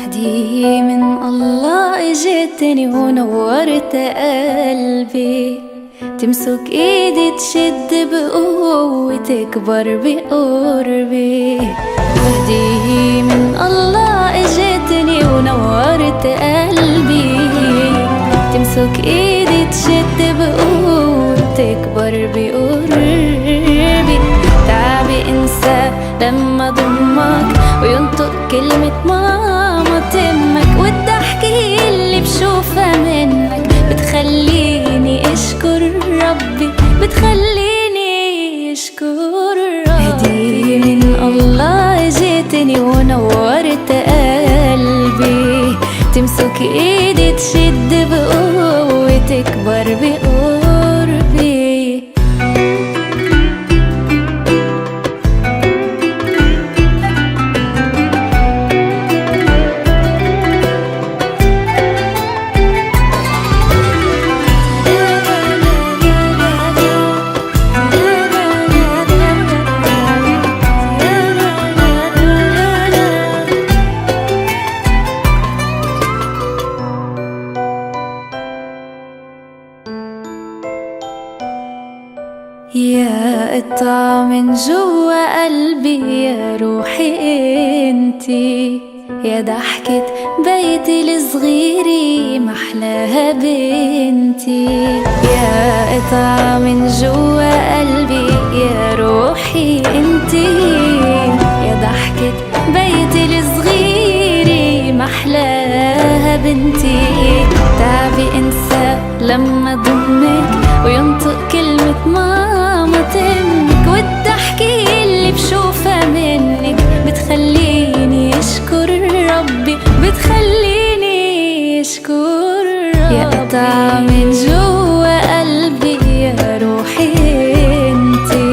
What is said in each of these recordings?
هدية من الله اجتني ونورت قلبي، تمسك ايدي تشد بقوة تكبر بقربي. هدية من الله اجتني ونورت قلبي، تمسك ايدي تشد بقوة تكبر بقربي. تعبي انسى لما ضمك وينطق كلمة ماما تمك، والضحكة اللي بشوفها منك بتخليني اشكر ربي، بتخليني اشكر ربي. هدية من الله اجتني ونورت قلبي، تمسك ايدي تشد بقوة تكبر بقربي. يا قطعة من جوا قلبي يا روحي انتي، يا ضحكة بيتي الصغيرة محلاها بنتي. يا قطعة من جوا قلبي يا روحي انتي، يا ضحكة بيتي الصغيرة محلاها بنتي. تعبي انسى لما ضمك وينطق كلمة ماما تمك، والضحكة اللي بشوفها منك بتخليني اشكر ربي، بتخليني اشكر ربي. يا قطعة من جوا قلبي يا روحي انتي،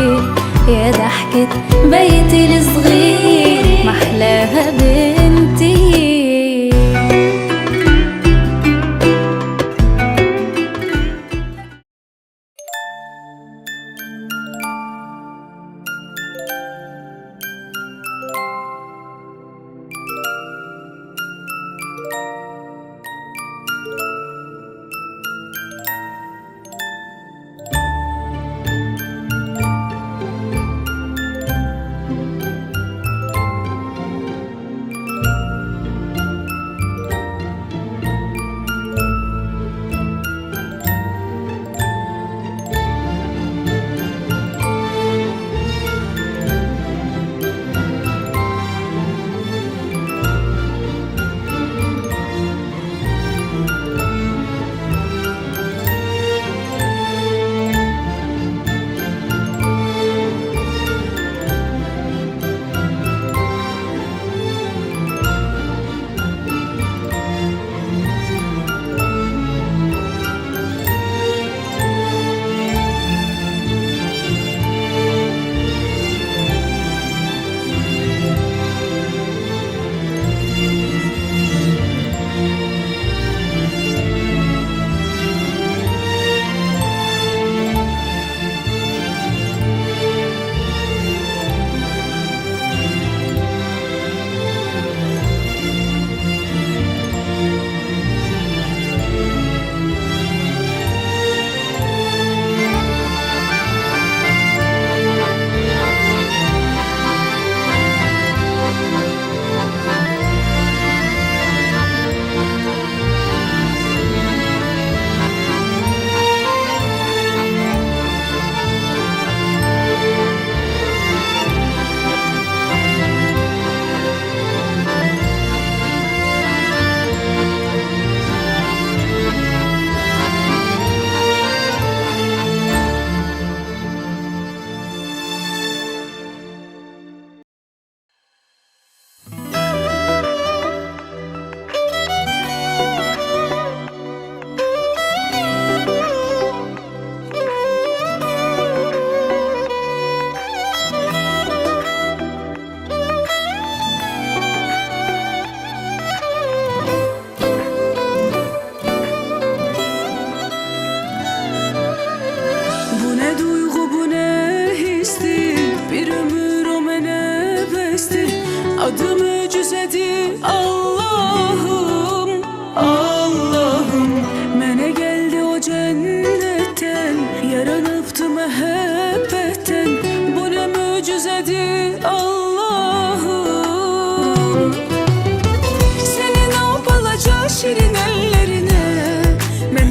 يا ضحكة بيتي الصغير محلاها بنتي.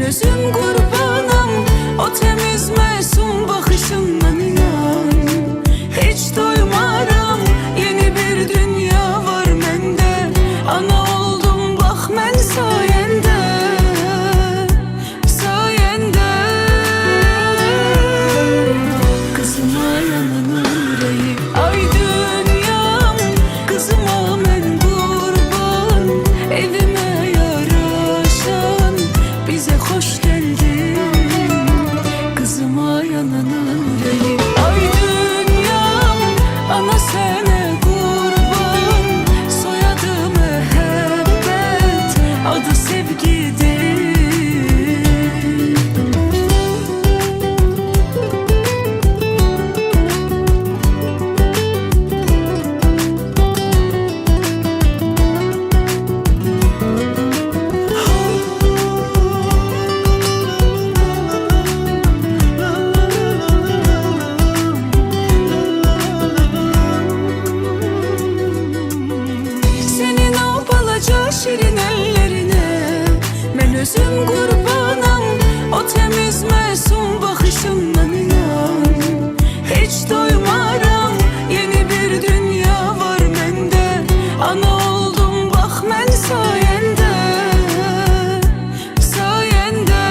özüm kurbanım o temiz masum bakışından, inan. Hiç doymaram, yeni bir dünya var mende. Ana oldum bak ben sayende, sayende. Kızıma yanan yüreği, ay dünyam. Kızıma ben kurban, evime yaraşan bize hoş geldin. Kızıma yanan yüreği, ay dünyam. Ana sana kurban, soyadı mehabbet, adı sevgidir. Senin o balaca şirin ellerine ben özüm kurbanım o temiz masum bakışından, inan. Hiç doymaram, yeni bir dünya var mende. Ana oldum bak ben sayende, sayende.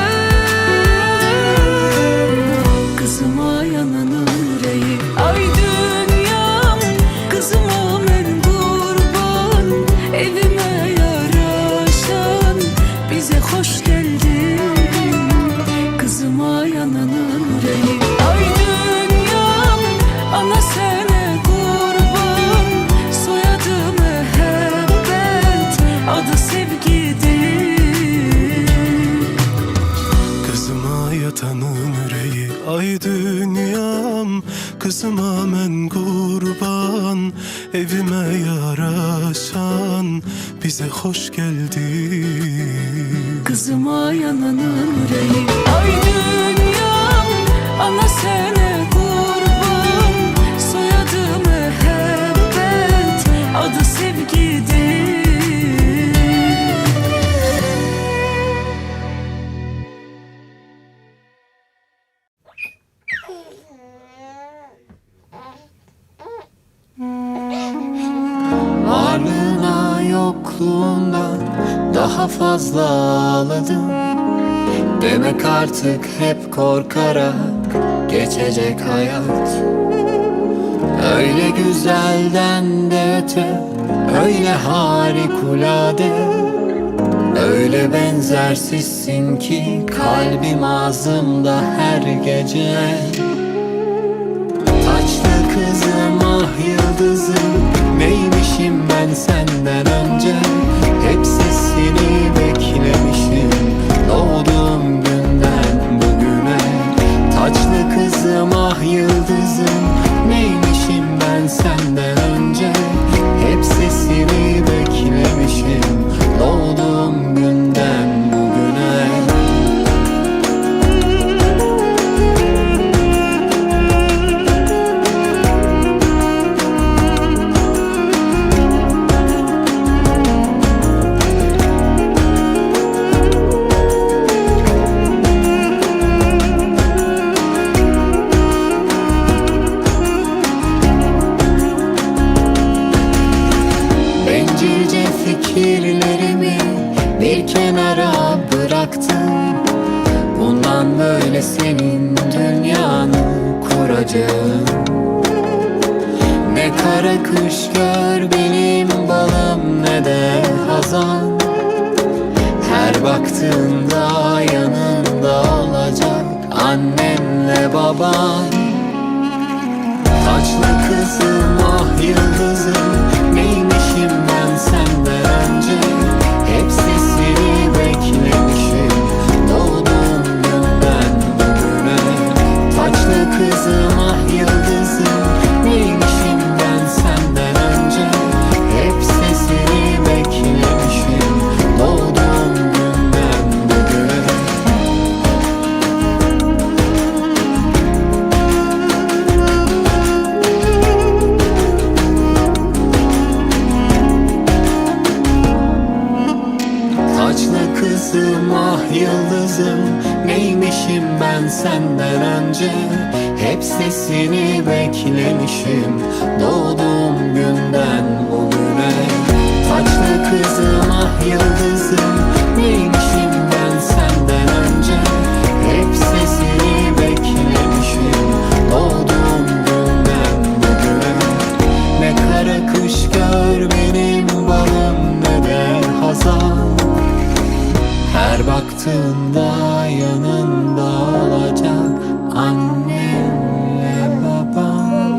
Kızıma yanan yüreği, ay dünyam. Kızıma ben kurban, evime yaraşan bize hoş geldin. Kızıma yanan yüreği, ay dünyam. Ana sana kurban, soyadı mehabbet, adı sevgidir. Kızıma yatanın yüreği, ay dünyam. Kızıma men kurban, evime yaraşan bize hoş geldi. Kızıma yanan yüreği, ay dünyam. Ana sana kurban, soyadı mehabbet, adı sevgidir. Varlığına yokluğundan daha fazla ağladım. Demek artık hep korkarak geçecek hayat. Öyle güzelden de öte, öyle harikulade, öyle benzersizsin ki kalbim ağzımda her gece. Taçlı kızım ah yıldızım, neymişim ben senden önce. Hep sesini beklemişim doğduğum günden bugüne. Taçlı kızım ah yıldızım, neymişim ben senden önce. Hep sesini beklemişim doğduğum günden bugüne. Bencilce fikirlerimi bir kenara bıraktım. Bundan böyle senin dünyanı kuracağım. Ne kara kış gör benim balım, ne de hazan. Her baktığında yanında olacak annenle baban. Taçlı kızım ah yıldızım, neymişim ben senden önce. Hep sesini beklemişim doğduğum günden bugüne. Taçlı kızım ah yıldızım, neymişim ben senden önce. Hep sesini beklemişim doğduğum günden bugüne. kızım ah yıldızım, neymişim ben senden önce. Hep sesini beklemişim doğduğum günden bugüne. Taçlı kızım ah yıldızım, neymişim ben senden önce. Hep sesini beklemişim doğduğum günden bugüne. Ne kara kış gör benim balım, ne de hazan. Her baktığında yanında olacak annemle babam.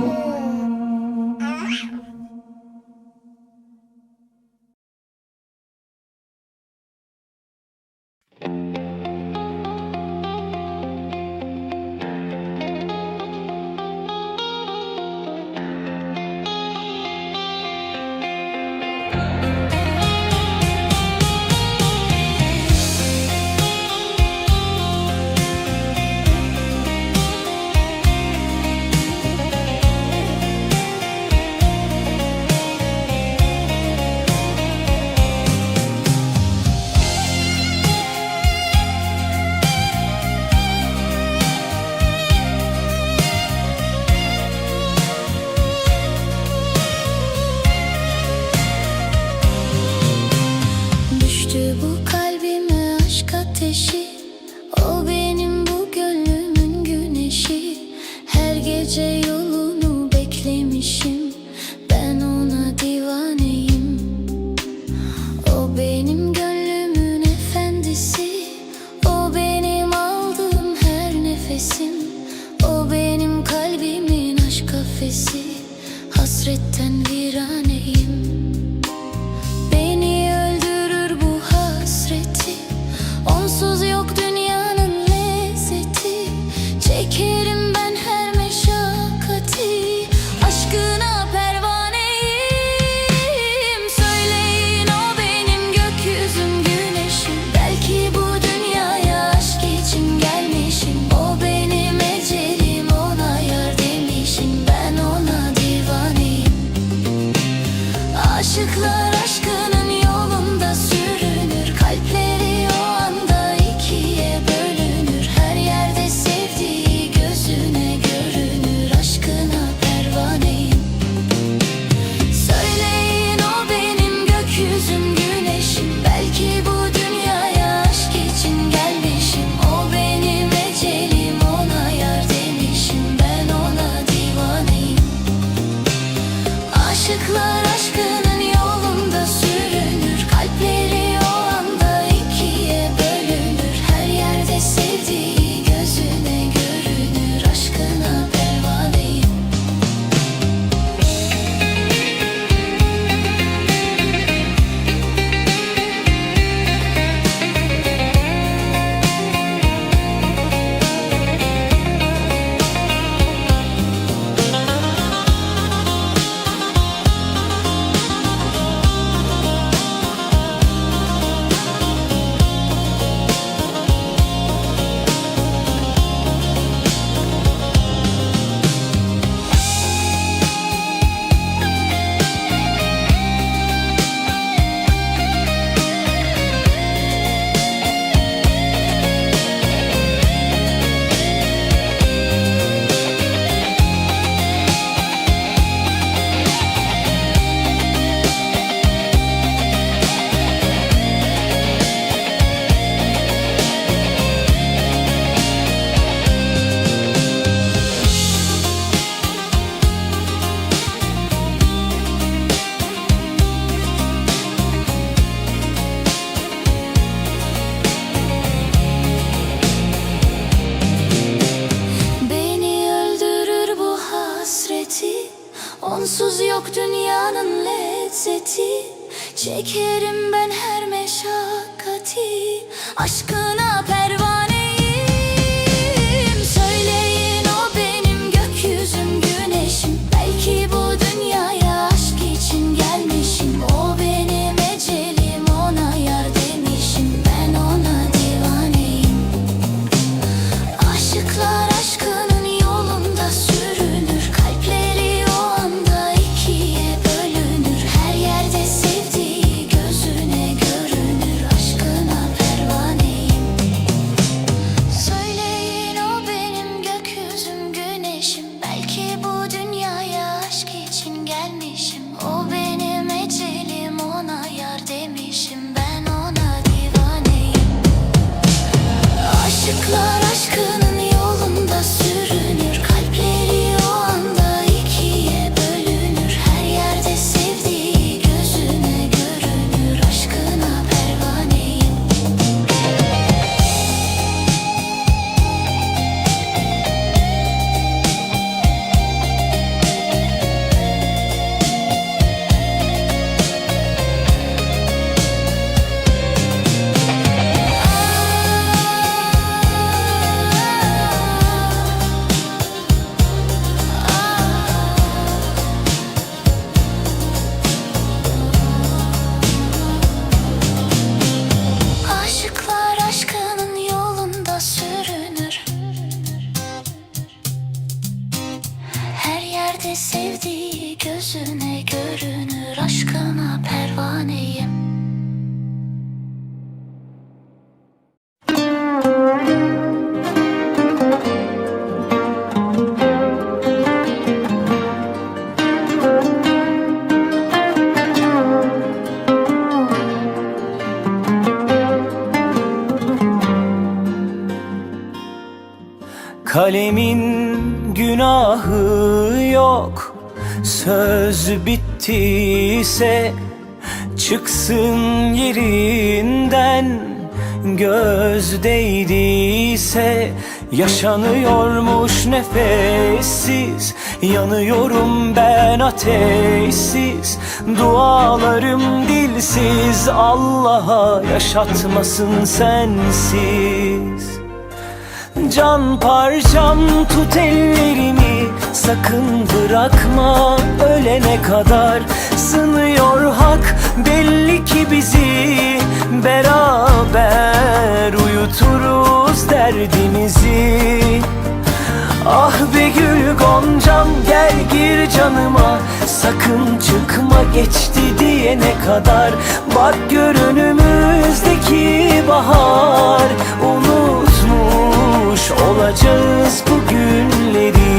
Düştü bu kalbime aşk ateşi, o benim bu gönlümün güneşi. Her gece yolunu beklemişim, ben ona divaneyim. O benim gönlümün efendisi, o benim aldığım her nefesim. O benim kalbimin aşk kafesi, hasretten viraneyim. Beni öldürür bu hasreti, onsuz yok dünyanın lezzeti. Çekerim ben her meşakkati, aşkına pervaneyim. Söyleyin o benim gökyüzüm güneşim, belki bu dünyaya aşk için gelmişim. O benim ecelim, ona yar demişim, ben ona divaneyim. Aşıklar aşkının yolunda sürünür, kalpleri o anda ikiye bölünür. Her yerde sevdiği gözüne görünür, aşkına pervaneyim. Söyleyin o benim gökyüzüm güneşim, belki bu dünyaya aşk için gelmişim. O benim ecelim, ona yar demişim, ben ona divaneyim. Aşıklar aşkının yolunda sürünür, kalpleri o anda ikiye bölünür. Her yerde sevdiği gözüne görünür, aşkına pervaneyim. Beni öldürür bu hasreti, onsuz yok dünyanın lezzeti. Çekerim ben her meşakkati, aşkına pervaneyim. Söyleyin o benim gökyüzüm güneşim, belki bu dünyaya aşk için gelmişim. O benim ecelim, ona yar demişim, ben ona divaneyim. Aşıklar aşkının yolunda sürünür, kalpleri o anda ikiye bölünür. Her yerde sevdiği gözüne görünür, aşkına pervaneyim. Aşıklar aşkının yolunda sürünür. Kalpleri o anda ikiye bölünür. Her yerde sevdiği gözüne görünür. Aşkına pervaneyim. Aşıklar aşkının yolunda sürünür. Her yerde sevdiği gözüne görünür. Aşkına pervaneyim. Kalemin günahı yok. Söz bittiyse çıksın yerinden. Göz değdiyse yaşanıyormuş nefessiz. Yanıyorum ben ateşsiz. Dualarım dilsiz. Allah'a yaşatmasın sensiz. Can parçam tut ellerimi, sakın bırakma ölene kadar. Sınıyor hak belli ki bizi, beraber uyuturuz derdimizi. Ah be gül goncam gel gir canıma, sakın çıkma geçti diyene kadar. Bak gör önümüzdeki bahar, unutmuş olacağız bu günleri.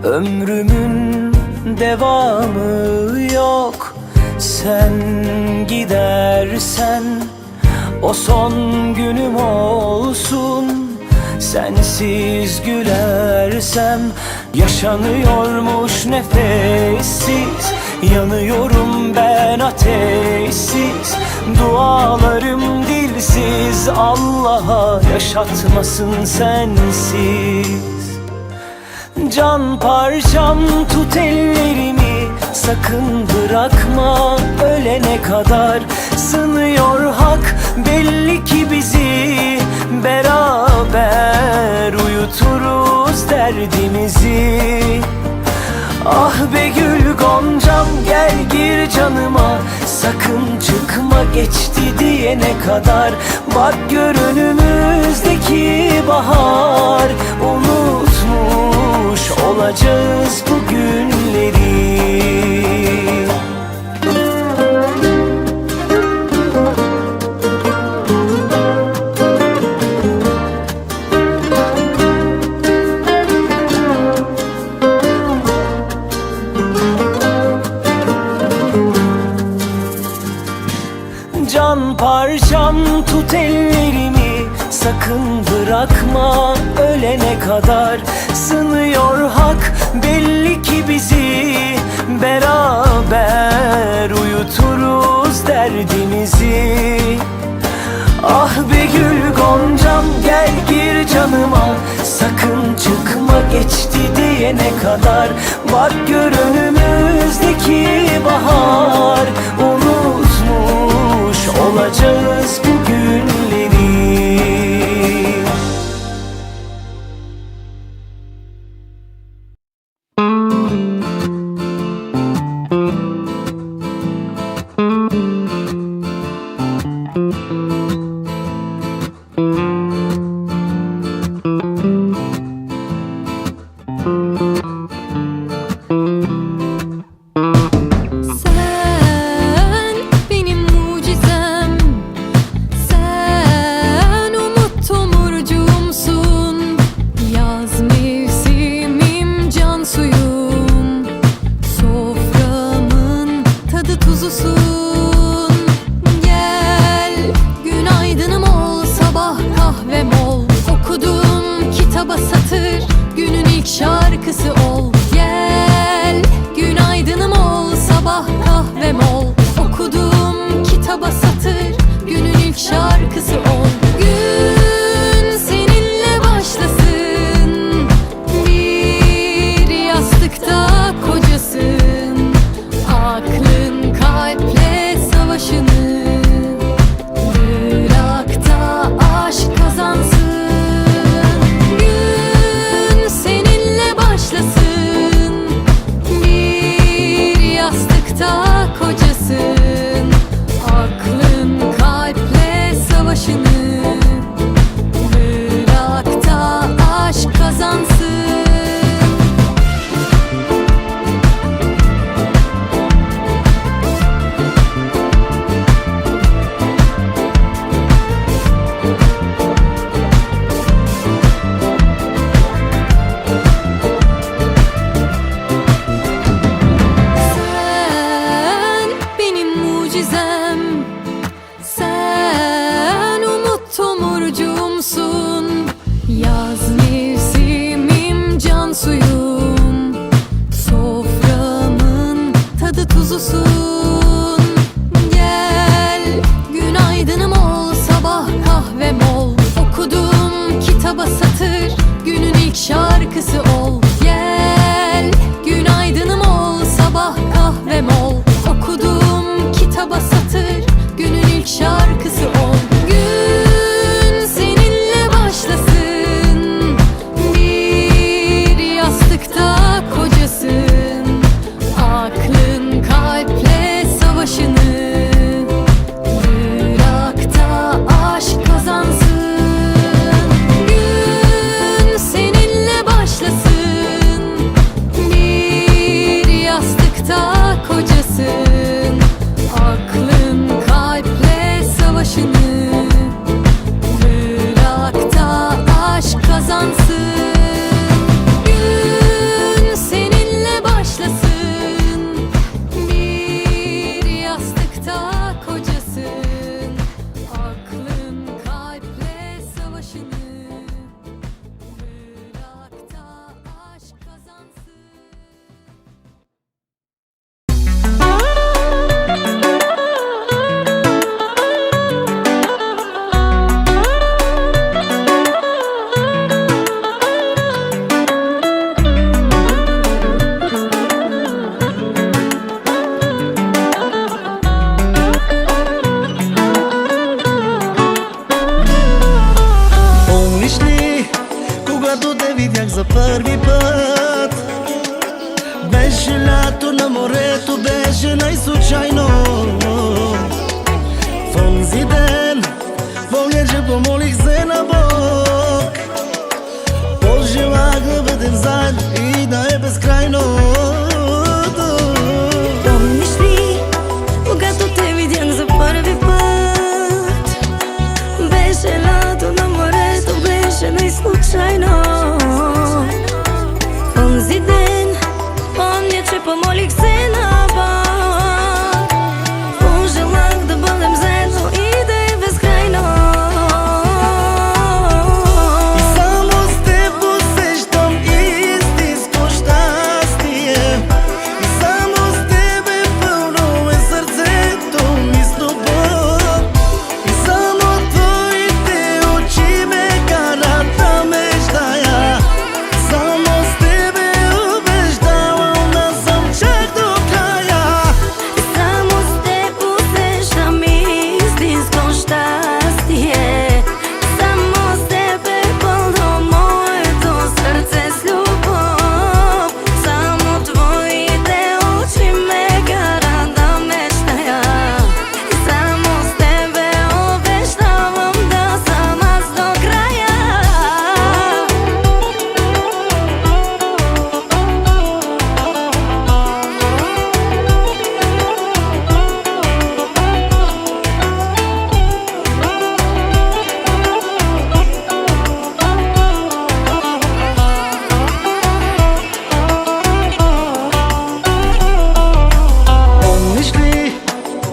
Ömrümün devamı yok. Sen gidersen o son günüm olsun. Sensiz gülersem yaşanıyormuş nefessiz. Yanıyorum ben ateşsiz. Dualarım dilsiz. Allah'a yaşatmasın sensiz. Can parçam tut ellerimi, sakın bırakma ölene kadar. Sınıyor hak belli ki bizi, beraber uyuturuz derdimizi. Ah be gül goncam gel gir canıma, sakın çıkma geçti diyene kadar. Bak gör önümüzdeki bahar, unutmuş olacağız bu günleri. Can parçam tut ellerimi, sakın bırakma ölene kadar. Sınıyor hak belli ki bizi, beraber uyuturuz derdimizi. Ah be gül goncam gel gir canıma, sakın çıkma geçti diyene kadar. Bak gör önümüzdeki bahar, unutmuş olacağız bu günleri. Sen şarkısı ol. Gün seninle başlasın, bir yastıkta kocasın. Aklın kalple savaşını bırak da aşk kazansın. Gün seninle başlasın, bir yastıkta kocasın. Aklın kalple savaşını bırak da aşk kazansın. Sen benim mucizem, sen umut tomurcuğumsun. Yaz mevsimim, can suyum, soframın tadı tuzusun. Gel günaydınım ol, sabah kahvem ol. Okudum kitaba satır, günün ilk şarkısı ol. Gel günaydınım ol, sabah kahvem ol. Okudum kitaba satır, günün ilk şarkısı ol. Gün seninle başlasın, bir yastıkta kocasın. Aklın kalple savaşını bırak da aşk kazansın. Gün seninle başlasın, bir yastıkta kocasın. Aklın kalple savaşını bırak da aşk kazansın. Gün seninle başlasın, bir yastıkta kocasın. Aklın kalple savaşını bırak da aşk kazansın. Помниш ли, когато те видях за първи път? Беше лято на морето, беше най-случайно. В онзи ден помня, че помолих се на Бог. Пожелах да бъдем заедно и да е безкрайно. Помниш ли, когато те видях за първи път? Беше лято на морето, беше най-случайно. Онзи ден помня, че помолих се на Бог. Пожелах да бъдем заедно и да е безкрайно. И само с теб усещам истинско щастие. И само с теб е пълно е сърцето ми с любов. И само твоите очи ме карат да мечтая. Само с теб убеждавам да съм чак до края. Само с теб усещам истинско щастие. Само с теб е пълно моето сърце с любов. Само твоите очи ме карат да мечтая. Само с теб обещавам да съм аз до края. Помниш ли,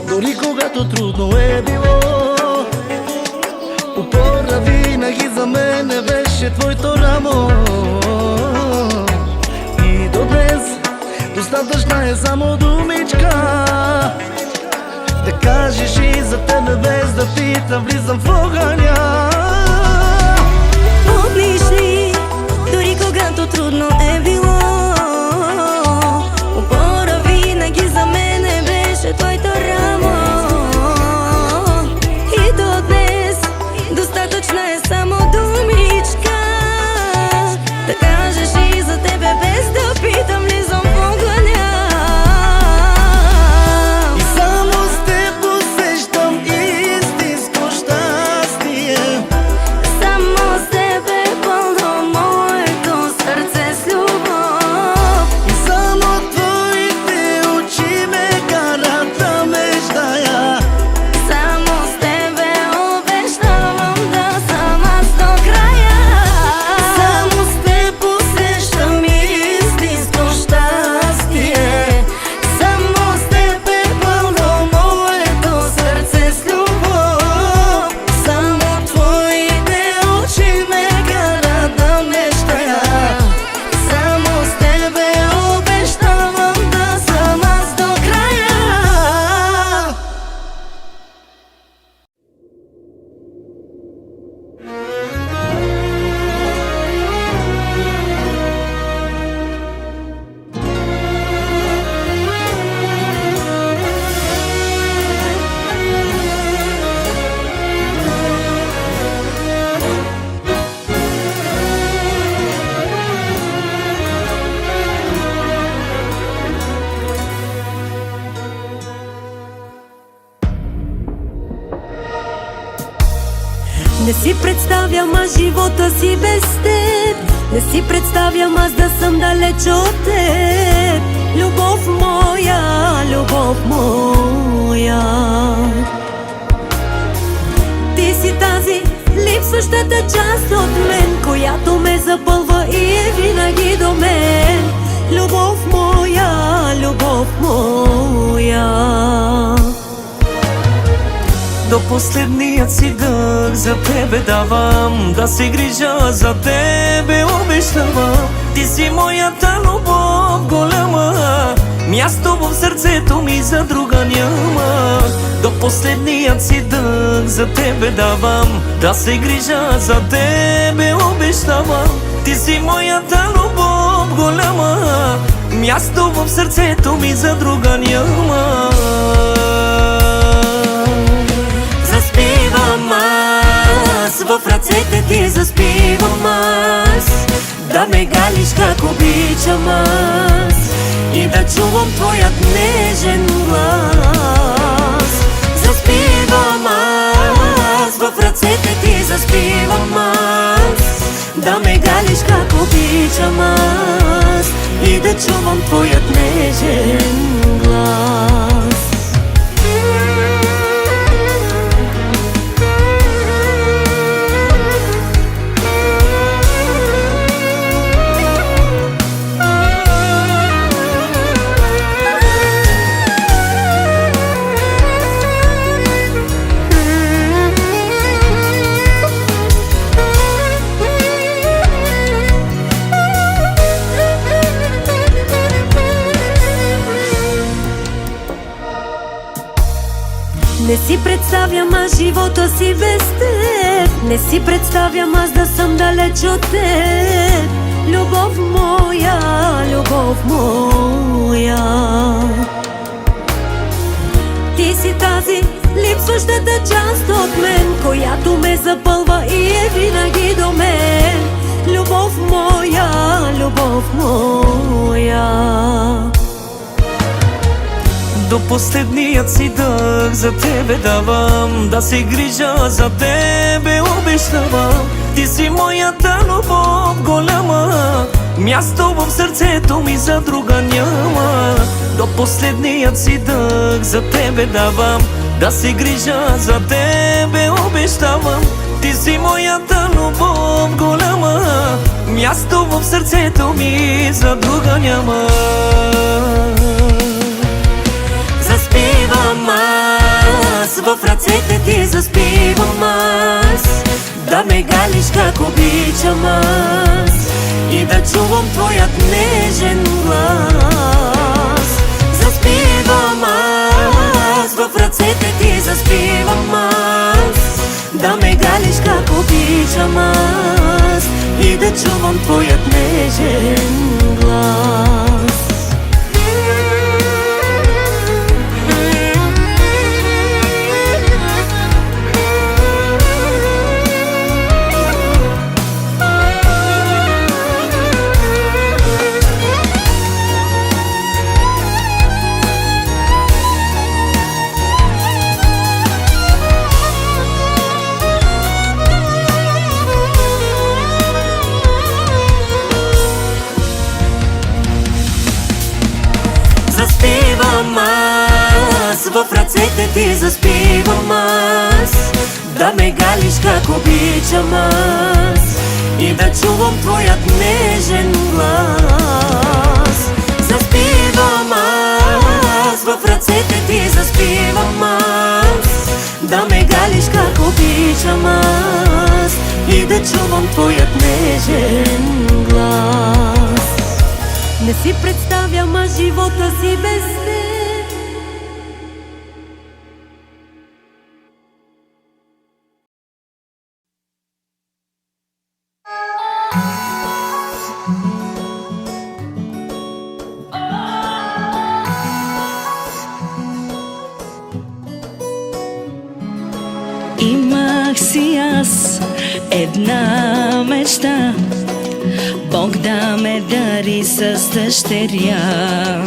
дори когато трудно е било, опора винаги за мен не беше твоето рамо. И до днес достатъчна е само думичка, да кажеш и за тебе без да питам, влизам в огъня. Помниш ли, дори когато трудно е било, опора винаги за мене беше твоето рамо. И до днес достатъчна е само думичка, да кажеш и за тебе без да питам, влизам в огъня. И само с теб усещам истинско щастие. Само с тебе пълно моето сърце с любов. И само твоите очи ме карат да мечтая. Само с тебе обещавам да съм аз до края. Само с теб усещам истинско щастие. Само с теб е пълно моето сърце с любов. Само твоите очи ме карат да мечтая. Само с тебе обещавам да съм аз до края. Не си представям аз живота си без теб. Не си представям аз да съм далеч от теб. Любов моя, любов моя. Ти си тази липсващата част от мен, която ме запълва и е винаги до мен. Любов моя, любов моя. До последният си дъх за тебе давам, да се грижа за тебе обещавам. Ти си моята любов голяма, място в сърцето ми за друга няма. До последният си дъх за тебе давам, да се грижа за тебе обещавам. Ти си моята любов голяма, място в сърцето ми за друга няма. Заспивам аз, в ръцете ти заспивам аз, да ме галиш как обичам аз и да чувам твоят нежен глас. Заспивам аз, в ръцете ти заспивам аз, да ме галиш как обичам аз и да чувам твоят нежен глас. Не си представям аз живота си без теб. Не си представям аз да съм далеч от теб. Любов моя, любов моя. Ти си тази липсващата част от мен, която ме запълва и е винаги до мен. Любов моя, любов моя. До последният си дъх за тебе давам, да се грижа за тебе обещавам. Ти си моята любов голяма, място в сърцето ми за друга няма. До последният си дъх за тебе давам, да се грижа за тебе обещавам. Ти си моята любов голяма, място в сърцето ми за друга няма. Заспивам аз, в ръцете ти заспивам аз, да ме галиш как обичам аз и да чувам твоят нежен глас. Заспивам аз, в ръцете ръцете ти заспивам аз, да ме галиш как обичам аз и да чувам твоят нежен глас. Заспивам аз, в ръцете ти заспивам аз, да ме галиш как обичам аз и да чувам твоят нежен глас. Заспивам аз, в ръцете ти заспивам аз, да ме галиш как обичам аз и да чувам твоят нежен глас. Не си представям живота си без теб. Имах си аз една мечта, Бог да ме дари с дъщеря.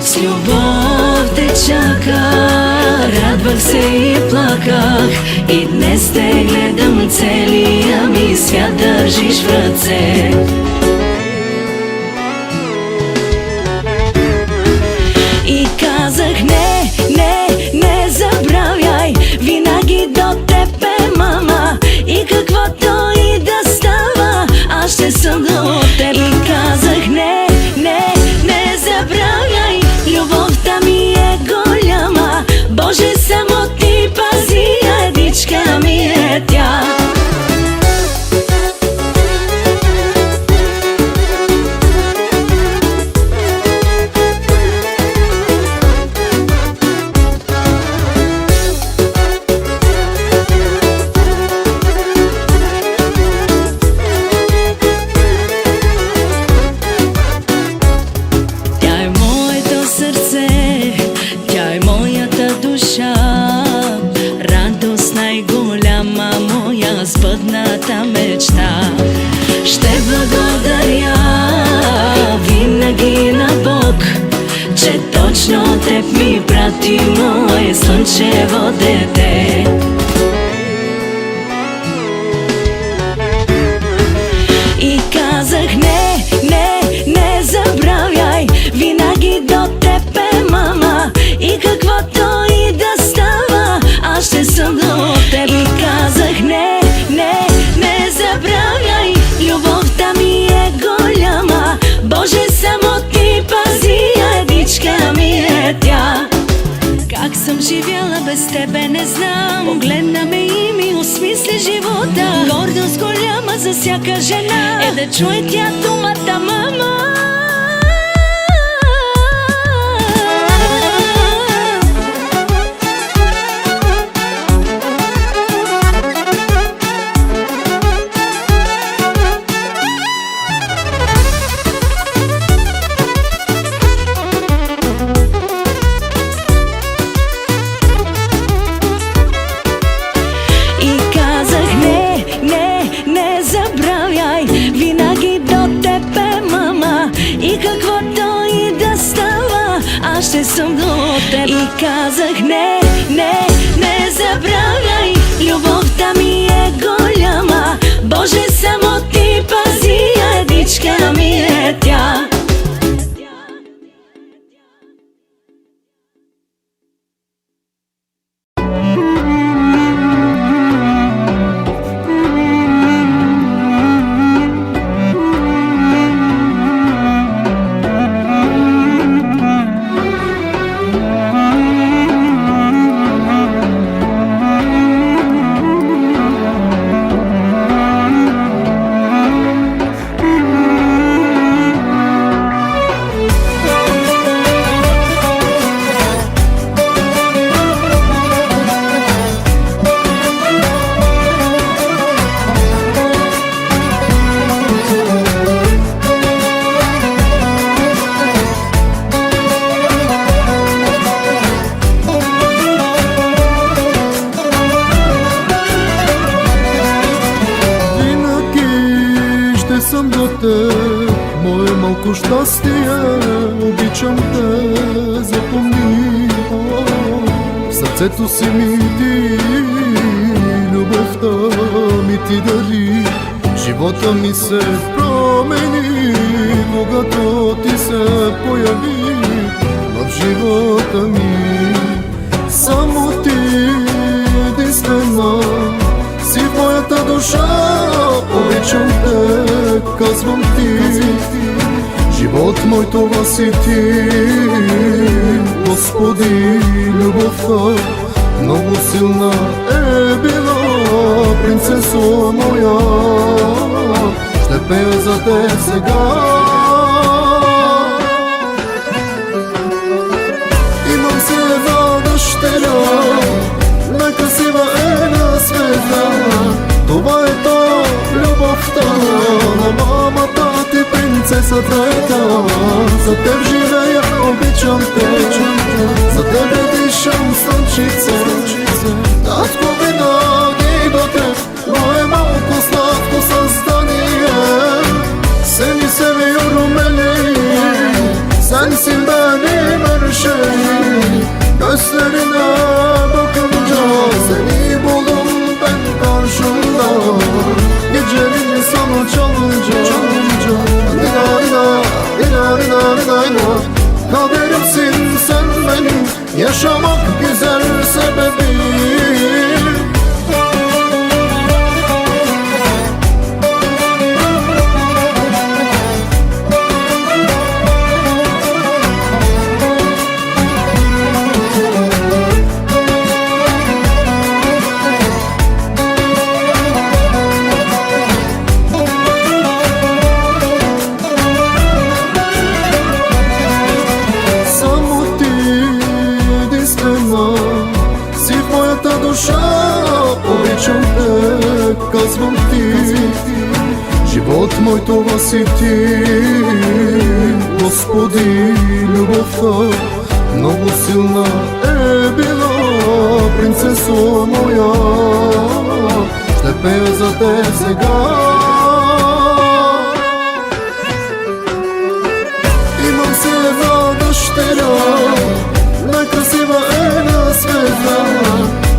С любов те чаках, радвах се и плаках, и днес те гледам, целия ми свят държиш в ръце. И казах не, не, не забравяй, винаги до теб е мама, и каквото и да става, аз ще съм до теб. И казах не, не, не забравяй, любовта ми е голяма, Боже, само ти пази, едичка ми е тя. Сбъдната мечта. Ще благодаря винаги на Бог, че точно теб ми прати, мое слънчево дете. И казах не, не, не забравяй, винаги до теб е мама, и каквото и да става, аз ще съм до теб. И казах не, не, не забравяй, любовта ми е голяма, Боже, само ти пази, едичка ми е тя. Как съм живяла без тебе не знам, погледна ме и ми осмисли живота. Гордост голяма за всяка жена е да чуе тя думата мама. Ще съм до теб. И казах не, не, не забравяй, любовта ми е голяма, Боже, само ти пази, едичка ми е тя. те, мое малко щастие, обичам те, запомни. В сърцето си ми ти, любовта ми ти дари. Живота ми се промени, когато ти се появи в живота ми. Само ти единствена си в моята душа, обичам те, казвам ти. Живот мой, това си ти, Господи, любовта много силна е била, принцесо моя, ще пея за те сега. Имам си една дъщеря, най-красива е на света. Това е то любовта на мамата ти, принцесата е та. За теб живея, обичам те, за тебе дишам слънчице. Татко, винаги до теб, мое малко сладко създание. Seni seviyorum Elif, sensin benim her şeyim. Gözlerine bakınca seni buldum ben karşımda. Gecenin sonu çalınca Dina dina dina dina dina dina. Kaderimsin sen benim, yaşamak güzel sebebim. Обичам те, казвам ти. Живот мой, това си ти, Господи, любовта много силна е била, принцесо моя, ще пея за те сега. Имам си една дъщеря, най-красива е на света.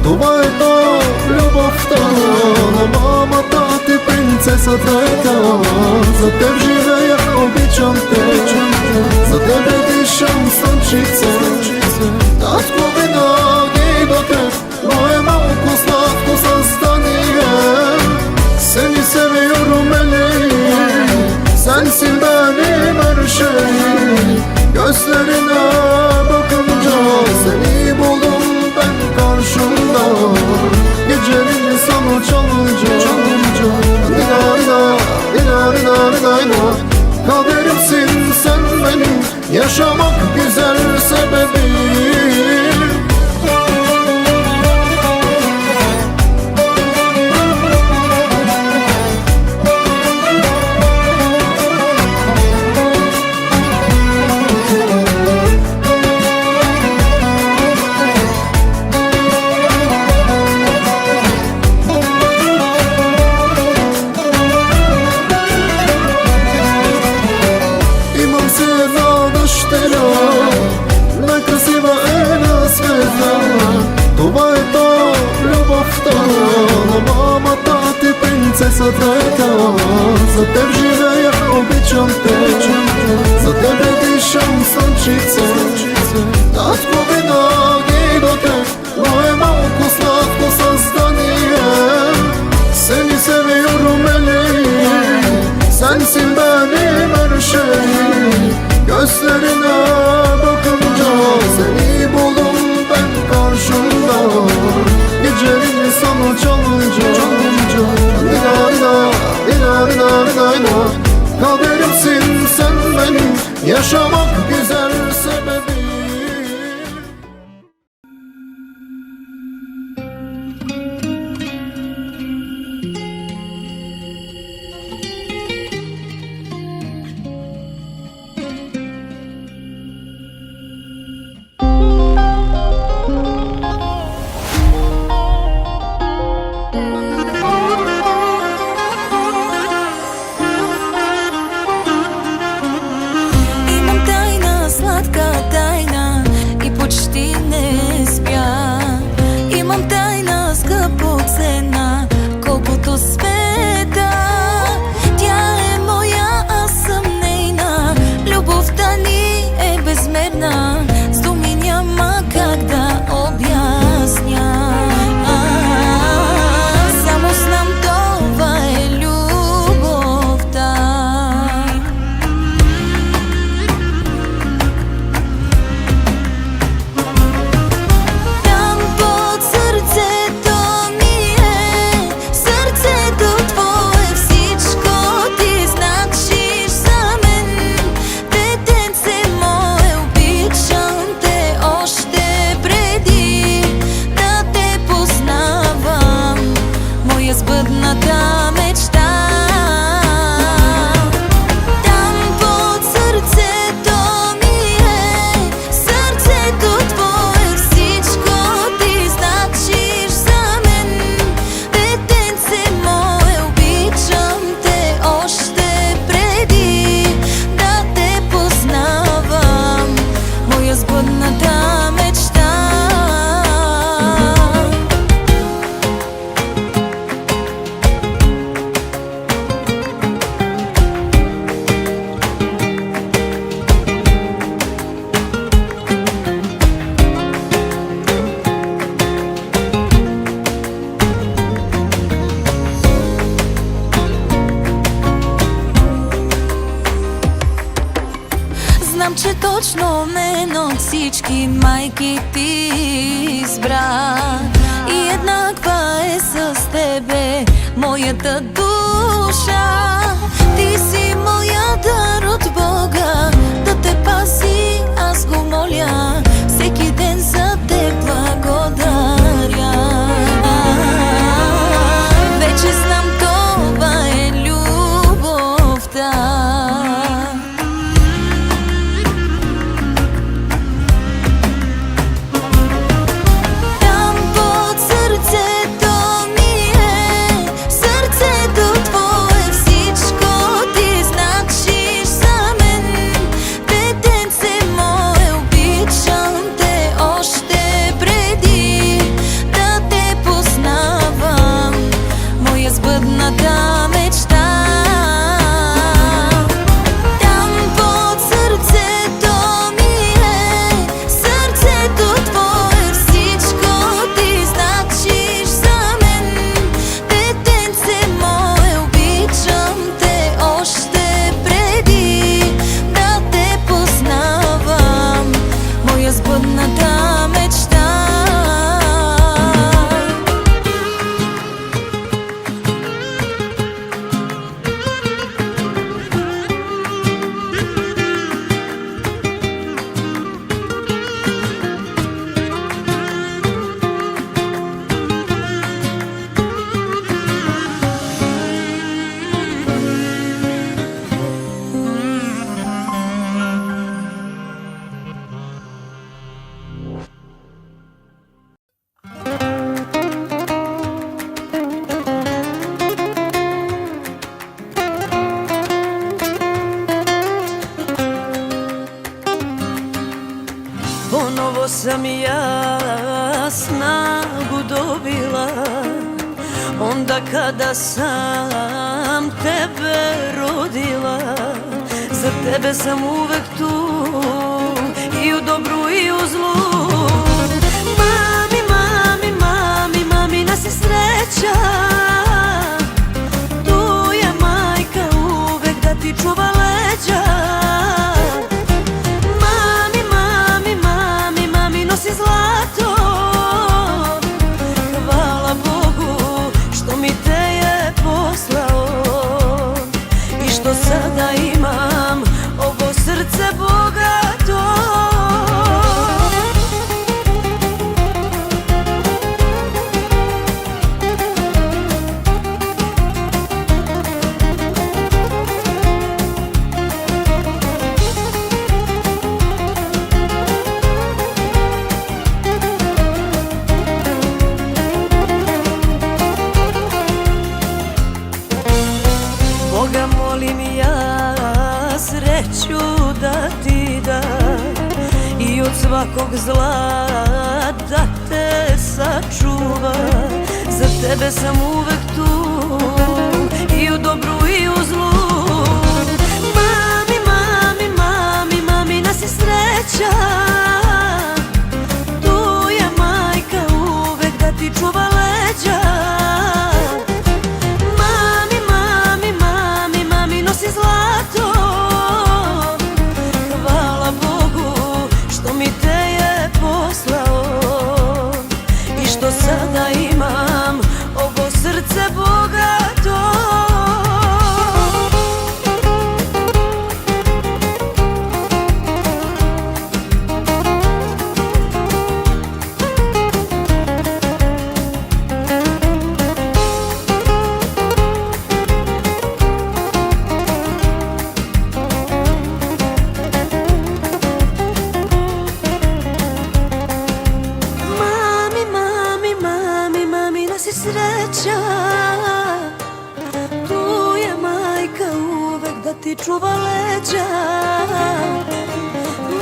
Това е то любовта на мамата ти, принцесата е та. За теб живея, обичам те, за тебе дишам слънчице. Татко, винаги до теб, мое малко сладко създание. Seni seviyorum Elif, sensin benim her şeyim. Gözlerine bakınca seni buldum ben karşımda. Gecenin sonu çalınca Dina dina dina dina dina dina. Kaderimsin sen benim, yaşamak güzel sebebim. Най-красива е на света. Това е то любовта на мамата ти, принцесата е та. За теб живея, обичам те, за тебе дишам слънчице. Татко, винаги до теб, мое малко сладко създание. Seni seviyorum Elif, sensin benim her şeyim. Gözlerine bakınca seni buldum ben karşımda. Gecenin sonu çalınca Dina dina dina dina dina dina. Kaderimsin sen benim, yaşamak güzel sebebim. точно мен от всички майки ти избра. И еднаква е с тебе моята душа. Ти си моя дар от Бога, да те пази, аз го моля, всеки ден за те благодаря. Вече знам, това е любовта. Там под сърцето ми е, сърцето твое, всичко ти значиш за мен. Детенце мое, обичам те още преди да те познавам, моя сбъдната мечта. Там под сърцето ми е, сърцето твое, всичко ти значиш за мен. Детенце мое, обичам те още преди да те познавам, моя сбъдната мечта. Ponovo sam ja snagu dobila, onda kada sam tebe rodila. Za tebe sam uvek tu, i u dobru i u zlu. Mami, mami, mami, mamina si sreća, tu je majka uvek da ti čuva leđa. Mami, mami, mami, mami nosi zlato, hvala Bogu što mi te je poslao i što sada imam ovo srce bogato. Boga molim ja sreću da ti da i od svakog zla da te sačuva. Za tebe sam uvek tu, i u dobru i u zlu. Mami, mami, mami, mamina si sreća, tu je majka uvek da ti čuva leđa. Mami, mami, mami, mami nosi zlato, hvala Bogu što mi te je poslao i što sada imam ovo srce bogato. Mami, mami, mami, mamina si sreća, tu je majka uvek da ti čuva leđa.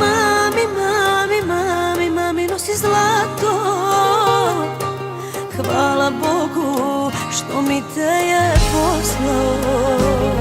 Mami, mami, mami, mami nosi zlato, hvala Bogu što mi te je poslao